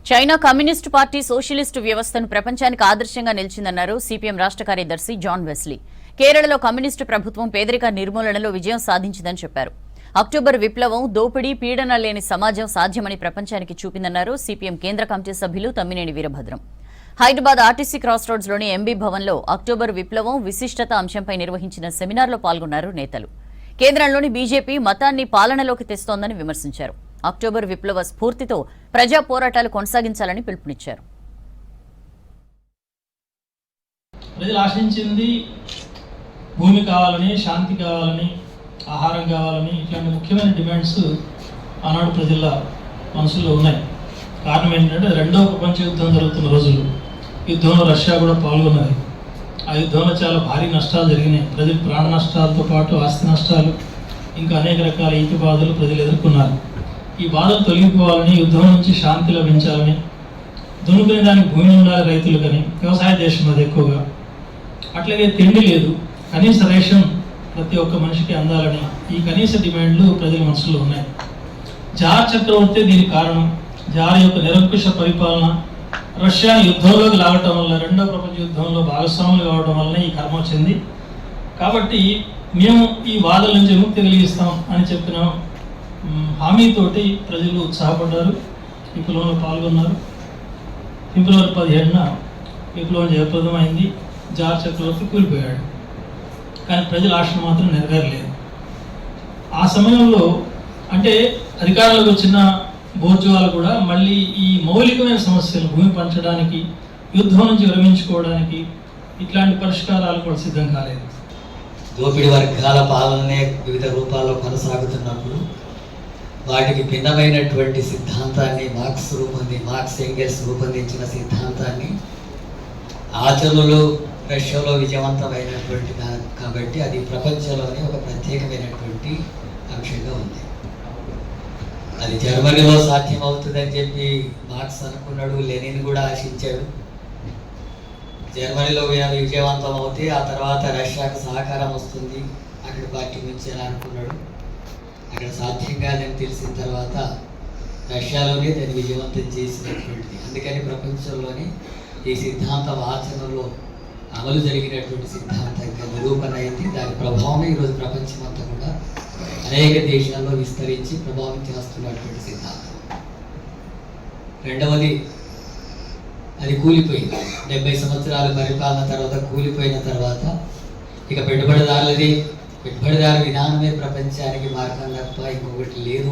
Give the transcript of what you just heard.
China communist party socialist వ్యవస్థను ప్రపంచానికి ఆదర్శంగా నిలిచిందన్నారు సిపిఎం రాష్ట్ర కార్యదర్శి జాన్ వెస్లీ. కేరళలో కమ్యూనిస్టు ప్రభుత్వం పేదరిక నిర్మూలనలో విజయం సాధించిందని చెప్పారు. అక్టోబర్ విప్లవం, దోపిడీ, పీడన లేని సమాజం సాధ్యమని ప్రపంచానికి చూపిందన్నారు సిపిఎం కేంద్ర కమిటీ సభ్యులు తమ్మినేని వీరభద్రం. హైదరాబాద్ ఆర్టీసీ క్రాస్ రోడ్స్లోని ఎంబీ భవన్లో అక్టోబర్ విప్లవం, విశిష్టత అంశంపై నిర్వహించిన సెమినార్లో పాల్గొన్నారు నేతలు. కేంద్రంలోని బీజేపీ మతాన్ని పాలనలోకి తెస్తోందని విమర్శించారు. అక్టోబర్ విప్లవ స్ఫూర్తితో ప్రజా పోరాటాలు కొనసాగించాలని పిలుపునిచ్చారు. ప్రజలు ఆశించింది భూమి కావాలని, శాంతి కావాలని, ఆహారం కావాలని, ఇట్లాంటి ముఖ్యమైన డిమాండ్స్ ఆనాడు ప్రజల మనసులో ఉన్నాయి. కారణం ఏంటంటే రెండవ ప్రపంచ యుద్ధం జరుగుతున్న రోజులు. యుద్ధంలో రష్యా కూడా పాల్గొన్నది. ఆ యుద్ధంలో చాలా భారీ నష్టాలు జరిగినాయి. ప్రజలు ప్రాణ నష్టాలతో పాటు ఆస్తి నష్టాలు, ఇంకా అనేక రకాల ఈతి బాధలు ప్రజలు ఎదుర్కొన్నారు. ఈ బాధలు తొలగిపోవాలని, యుద్ధం నుంచి శాంతి లభించాలని, దున్నుకునే దానికి భూమి ఉండాలి రైతులు, కానీ వ్యవసాయ దేశం అది ఎక్కువగా. అట్లాగే తిండి లేదు, కనీస రేషన్ ప్రతి ఒక్క మనిషికి అందాలని ఈ కనీస డిమాండ్లు ప్రజల మనసులో ఉన్నాయి. జార్ చక్రవర్తి దీనికి కారణం. జార్ యొక్క నిరంకుశ పరిపాలన, రష్యా యుద్ధంలోకి లాగటం వల్ల, రెండవ ప్రపంచ యుద్ధంలో భాగస్వాములు కావడం వల్ల ఈ కర్మ వచ్చింది. కాబట్టి మేము ఈ బాధల నుంచి విముక్తి కలిగిస్తాం అని చెప్పిన హామీతోటి ప్రజలు ఉత్సాహపడ్డారు, విప్లవంలో పాల్గొన్నారు. ఫిబ్రవరి 17న విప్లవం జయప్రదమైంది. జార్ చక్రవర్తి కూలిపోయాడు, కానీ ప్రజల ఆశలు మాత్రం నెరవేరలేదు. ఆ సమయంలో అంటే అధికారంలోకి వచ్చిన బోర్జువాలు కూడా మళ్ళీ ఈ మౌలికమైన సమస్యలు, భూమి పంచడానికి, యుద్ధం నుంచి విరమించుకోవడానికి, ఇట్లాంటి పరిష్కారాలు కూడా సిద్ధం కాలేదు. దోపిడీ వర్గాల పాలనే వివిధ రూపాల్లో కొనసాగుతున్నప్పుడు వాటికి భిన్నమైనటువంటి సిద్ధాంతాన్ని మార్క్స్ ఎంగెల్స్ రూపొందించిన సిద్ధాంతాన్ని ఆచరణలో రష్యాలో విజయవంతమైనటువంటి కాబట్టి అది ప్రపంచంలోనే ఒక ప్రత్యేకమైనటువంటి అంశంగా ఉంది. అది జర్మనీలో సాధ్యమవుతుందని చెప్పి మార్క్స్ అనుకున్నాడు, లెనిన్ కూడా ఆశించాడు. జర్మనీలో విజయవంతం అవుతే ఆ తర్వాత రష్యాకు సహకారం వస్తుంది, అక్కడ పార్టీ నుంచి అని అనుకున్నాడు. అక్కడ సాధ్యం కాదని తెలిసిన తర్వాత రష్యాలోనే దాన్ని విజయవంతం చేసినటువంటిది. అందుకని ప్రపంచంలోనే ఈ సిద్ధాంతం ఆచరణలో అమలు జరిగినటువంటి సిద్ధాంతంగా నిరూపణ అయింది. దాని ప్రభావమే ఈరోజు ప్రపంచమంతా కూడా అనేక దేశాల్లో విస్తరించి ప్రభావం చేస్తున్నటువంటి సిద్ధాంతం. రెండవది, అది కూలిపోయింది. 70 సంవత్సరాల పరిపాలన తర్వాత కూలిపోయిన తర్వాత ఇక పెట్టుబడిదారుల విధానమే ప్రపంచానికి మార్గం తప్ప ఇంకొకటి లేదు